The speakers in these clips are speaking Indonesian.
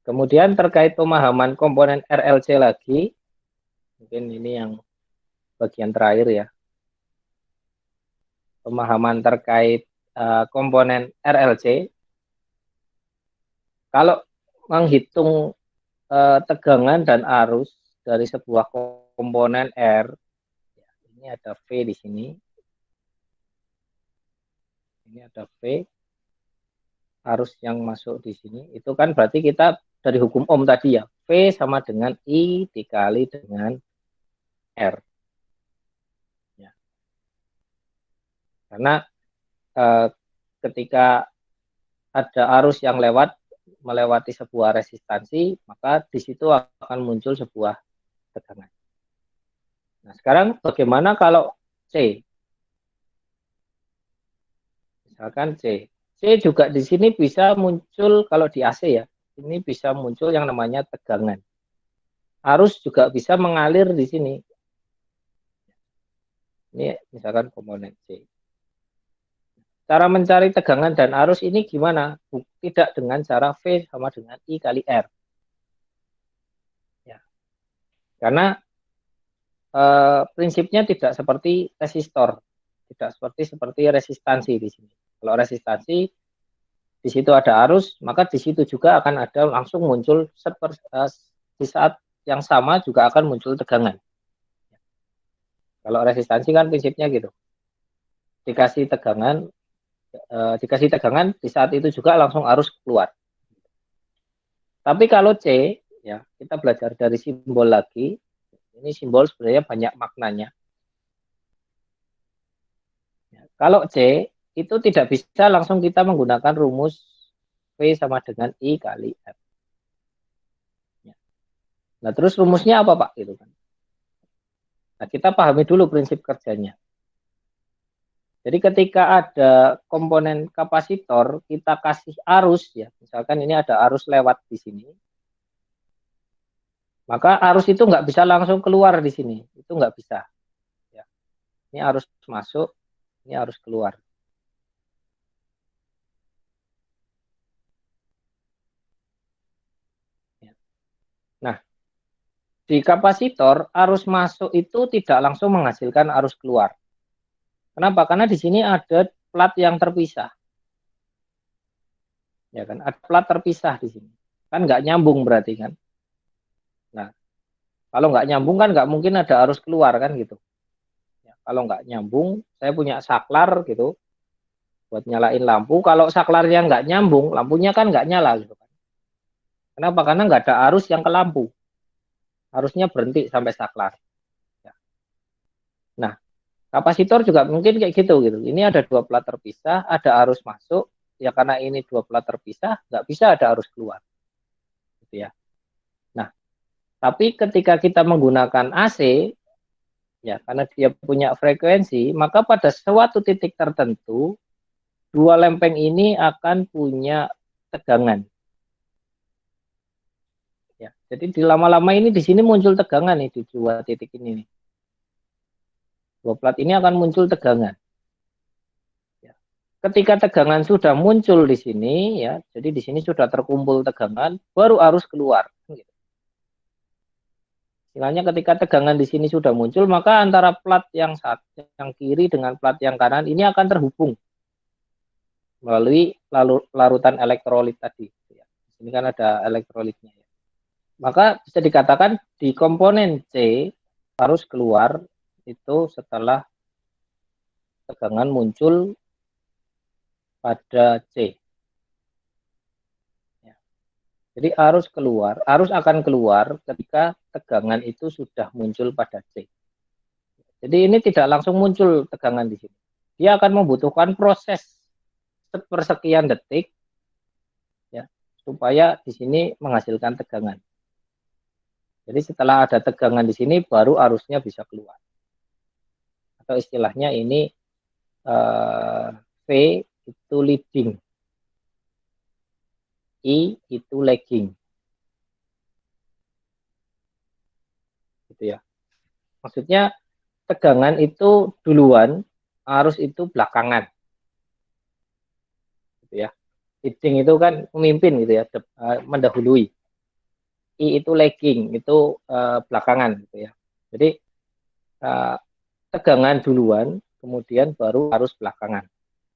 Kemudian terkait pemahaman komponen RLC lagi, mungkin ini yang bagian terakhir ya. Pemahaman terkait komponen RLC. Kalau menghitung tegangan dan arus dari sebuah komponen R, ini ada V di sini, ini ada V, arus yang masuk di sini, itu kan berarti kita dari hukum Ohm tadi ya, V sama dengan I dikali dengan R. Ya. Karena ketika ada arus yang melewati sebuah resistansi, maka di situ akan muncul sebuah tegangan. Nah, sekarang bagaimana kalau C? Misalkan C. C juga di sini bisa muncul kalau di AC ya. Ini bisa muncul yang namanya tegangan. Arus juga bisa mengalir di sini. Ini misalkan komponen C. Cara mencari tegangan dan arus ini gimana? Tidak dengan cara V sama dengan I kali R. Ya. Karena prinsipnya tidak seperti resistor. Tidak seperti resistansi di sini. Kalau resistansi, di situ ada arus, maka di situ juga akan ada langsung muncul di saat yang sama juga akan muncul tegangan. Kalau resistansi kan prinsipnya gitu. Dikasih tegangan di saat itu juga langsung arus keluar. Tapi kalau C, ya kita belajar dari simbol lagi. Ini simbol sebenarnya banyak maknanya. Ya, kalau C itu tidak bisa langsung kita menggunakan rumus V sama dengan I kali R. Ya. Nah terus rumusnya apa Pak? Gitu kan. Nah kita pahami dulu prinsip kerjanya. Jadi ketika ada komponen kapasitor, kita kasih arus ya, misalkan ini ada arus lewat di sini, maka arus itu nggak bisa langsung keluar di sini, itu nggak bisa. Ya. Ini arus masuk, ini arus keluar. Ya. Nah, di kapasitor arus masuk itu tidak langsung menghasilkan arus keluar. Kenapa? Karena di sini ada plat yang terpisah. Ya kan, ada plat terpisah di sini. Kan nggak nyambung berarti kan. Nah, kalau nggak nyambung kan nggak mungkin ada arus keluar kan gitu. Ya, kalau nggak nyambung, saya punya saklar gitu buat nyalain lampu. Kalau saklarnya nggak nyambung, lampunya kan nggak nyala gitu kan. Kenapa? Karena nggak ada arus yang ke lampu. Harusnya berhenti sampai saklar. Ya. Nah, kapasitor juga mungkin kayak gitu gitu. Ini ada dua plat terpisah, ada arus masuk. Ya karena ini dua plat terpisah, nggak bisa ada arus keluar. Gitu ya. Nah, tapi ketika kita menggunakan AC, ya karena dia punya frekuensi, maka pada suatu titik tertentu dua lempeng ini akan punya tegangan. Ya, jadi di lama-lama ini di sini muncul tegangan nih di dua titik ini nih. Dua plat ini akan muncul tegangan. Ya. Ketika tegangan sudah muncul di sini, ya, jadi di sini sudah terkumpul tegangan, baru arus keluar. Gitu. Istilahnya ketika tegangan di sini sudah muncul, maka antara plat yang kiri dengan plat yang kanan ini akan terhubung melalui larutan elektrolit tadi. Ya. Di sini kan ada elektrolitnya. Ya. Maka bisa dikatakan di komponen C harus keluar itu setelah tegangan muncul pada C. Ya. Jadi arus akan keluar ketika tegangan itu sudah muncul pada C. Jadi ini tidak langsung muncul tegangan di sini. Dia akan membutuhkan proses sepersekian detik ya supaya di sini menghasilkan tegangan. Jadi setelah ada tegangan di sini baru arusnya bisa keluar. Atau istilahnya ini V itu leading, I itu lagging, gitu ya. Maksudnya tegangan itu duluan, arus itu belakangan, gitu ya. Leading itu kan memimpin gitu ya, mendahului. I itu lagging, itu belakangan gitu ya. Jadi tegangan duluan, kemudian baru arus belakangan.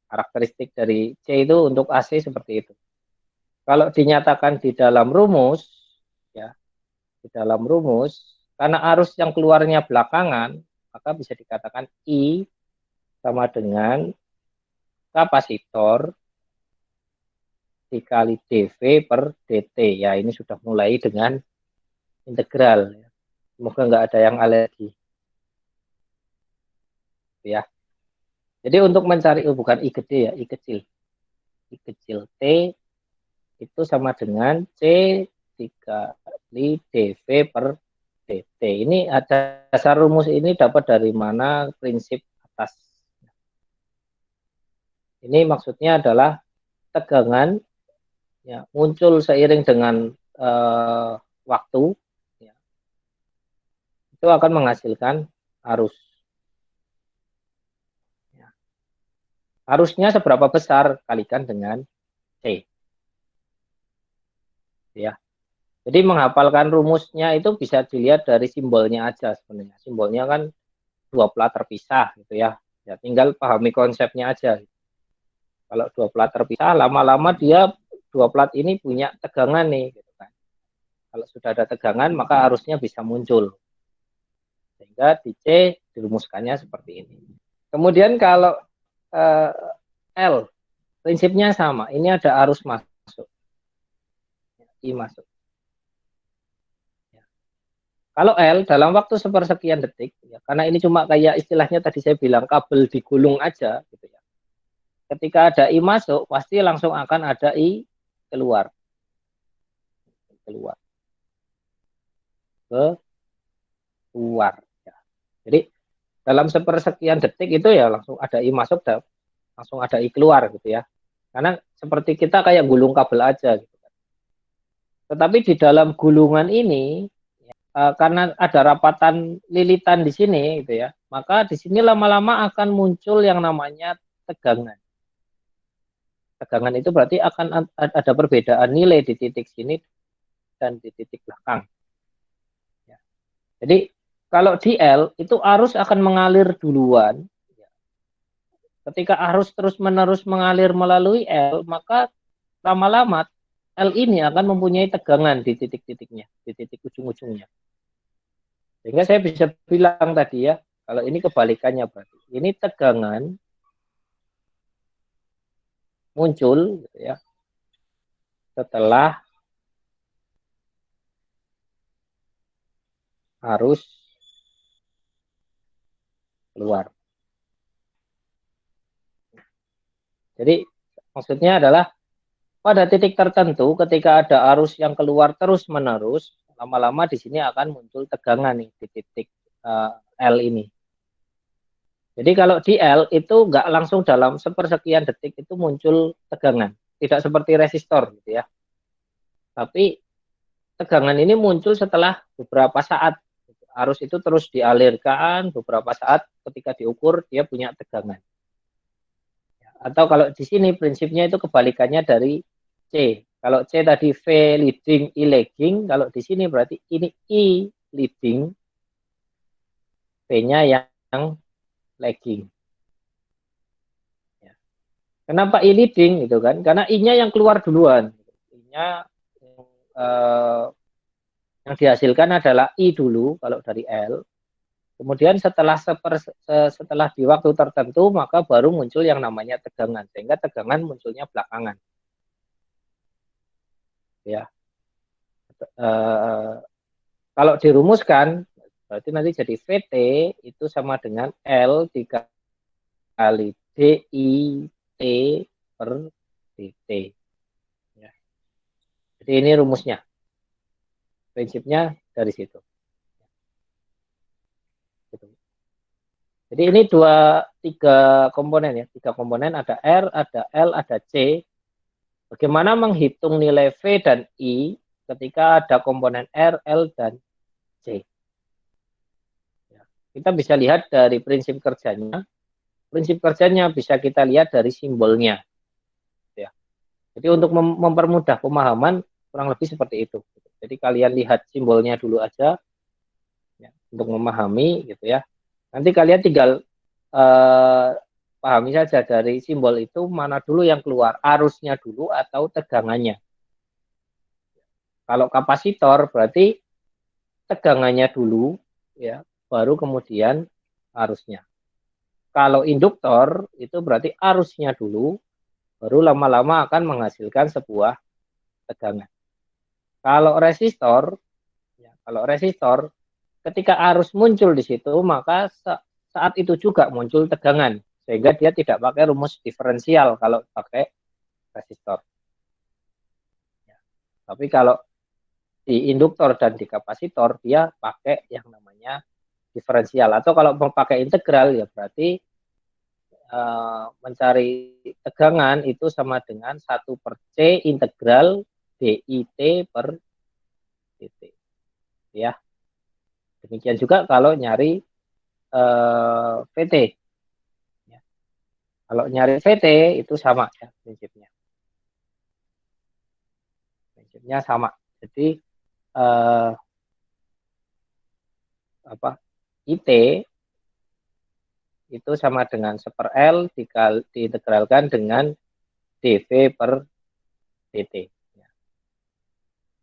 Karakteristik dari C itu untuk AC seperti itu. Kalau dinyatakan di dalam rumus, ya, di dalam rumus, karena arus yang keluarnya belakangan, maka bisa dikatakan I sama dengan kapasitor dikali dV per dt. Ya, ini sudah mulai dengan integral. Semoga nggak ada yang alergi. Ya. Jadi untuk mencari, bukan I gede ya, I kecil. I kecil T itu sama dengan C dikali dV per dt. Ini ada dasar rumus ini dapat dari mana prinsip atas. Ini maksudnya adalah tegangan ya, muncul seiring dengan waktu, ya, itu akan menghasilkan arus. Ya. Arusnya seberapa besar kalikan dengan C. Ya. Jadi menghafalkan rumusnya itu bisa dilihat dari simbolnya aja sebenarnya. Simbolnya kan dua plat terpisah gitu ya. Ya tinggal pahami konsepnya aja. Kalau dua plat terpisah, lama-lama dia dua plat ini punya tegangan nih. Gitu kan. Kalau sudah ada tegangan, maka arusnya bisa muncul. Sehingga di C dirumuskannya seperti ini. Kemudian kalau L, prinsipnya sama. Ini ada arus masuk. I masuk. Kalau L dalam waktu sepersekian detik, ya, karena ini cuma kayak istilahnya tadi saya bilang kabel digulung aja, gitu ya. Ketika ada I masuk, pasti langsung akan ada I keluar, keluar. Ya. Jadi dalam sepersekian detik itu ya langsung ada I masuk, langsung ada I keluar, gitu ya. Karena seperti kita kayak gulung kabel aja, gitu. Tetapi di dalam gulungan ini karena ada rapatan lilitan di sini gitu ya, maka di sini lama-lama akan muncul yang namanya tegangan. Tegangan itu berarti akan ada perbedaan nilai di titik sini dan di titik belakang. Ya. Jadi kalau di L itu arus akan mengalir duluan. Ketika arus terus-menerus mengalir melalui L, maka lama-lama L ini akan mempunyai tegangan di titik-titiknya, di titik ujung-ujungnya. Sehingga saya bisa bilang tadi ya, kalau ini kebalikannya berarti. Ini tegangan muncul gitu ya, setelah arus keluar. Jadi maksudnya adalah pada titik tertentu ketika ada arus yang keluar terus-menerus, lama-lama di sini akan muncul tegangan nih di titik L ini. Jadi kalau di L itu nggak langsung dalam sepersekian detik itu muncul tegangan, tidak seperti resistor gitu ya. Tapi tegangan ini muncul setelah beberapa saat. Arus itu terus dialirkan beberapa saat, ketika diukur dia punya tegangan. Atau kalau di sini prinsipnya itu kebalikannya dari C. Kalau C tadi V leading, I lagging, kalau di sini berarti ini I leading, V-nya yang lagging. Ya. Kenapa I leading gitu kan? Karena I-nya yang keluar duluan. I-nya yang dihasilkan adalah I dulu kalau dari L. Kemudian setelah di waktu tertentu maka baru muncul yang namanya tegangan, sehingga tegangan munculnya belakangan. Ya. Kalau dirumuskan berarti nanti jadi VT itu sama dengan L dikali DIT per dt. Ya. Jadi ini rumusnya. Prinsipnya dari situ. Jadi ini tiga komponen ya, tiga komponen, ada R, ada L, ada C. Bagaimana menghitung nilai V dan I ketika ada komponen R, L, dan C. Ya. Kita bisa lihat dari prinsip kerjanya. Prinsip kerjanya bisa kita lihat dari simbolnya. Ya. Jadi untuk mempermudah pemahaman kurang lebih seperti itu. Jadi kalian lihat simbolnya dulu aja ya, untuk memahami gitu ya. Nanti kalian tinggal pahami saja dari simbol itu mana dulu yang keluar, arusnya dulu atau tegangannya. Kalau kapasitor berarti tegangannya dulu ya, baru kemudian arusnya. Kalau induktor itu berarti arusnya dulu, baru lama-lama akan menghasilkan sebuah tegangan. Kalau resistor, ya, kalau resistor ketika arus muncul di situ, maka saat itu juga muncul tegangan, sehingga dia tidak pakai rumus diferensial kalau pakai resistor. Ya. Tapi kalau di induktor dan di kapasitor, dia pakai yang namanya diferensial. Atau kalau mau pakai integral, ya berarti mencari tegangan itu sama dengan 1 per C integral DIT per dt. Ya. Demikian juga kalau nyari VT. Ya. Kalau nyari VT itu sama ya prinsipnya. Prinsipnya sama. Jadi apa? IT itu sama dengan 1/L diintegralkan dengan dV per dt. Ya.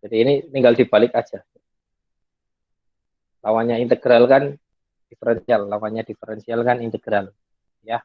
Jadi ini tinggal dibalik aja. Lawannya integral kan diferensial, lawannya diferensial kan integral. Ya.